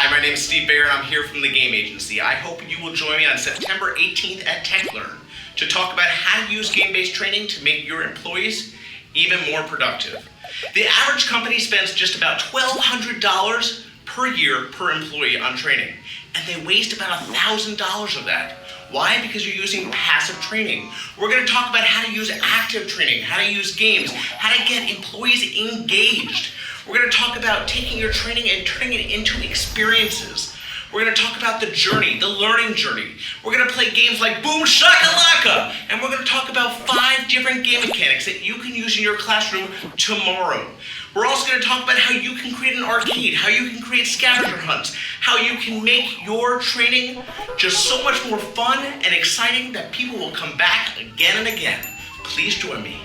Hi, my name is Steve Baer and I'm here from the Game Agency. I hope you will join me on September 18th at TechLearn to talk about how to use game-based training to make your employees even more productive. The average company spends just about $1,200 per year per employee on training, and they waste about $1,000 of that. Why? Because you're using passive training. We're going to talk about how to use active training, how to use games, how to get employees engaged. We're going to talk about taking your training and turning it into experiences. We're going to talk about the journey, the learning journey. We're going to play games like Boom Shakalaka, and we're going to talk about 5 different game mechanics that you can use in your classroom tomorrow. We're also going to talk about how you can create an arcade, how you can create scavenger hunts, how you can make your training just so much more fun and exciting that people will come back again and again. Please join me.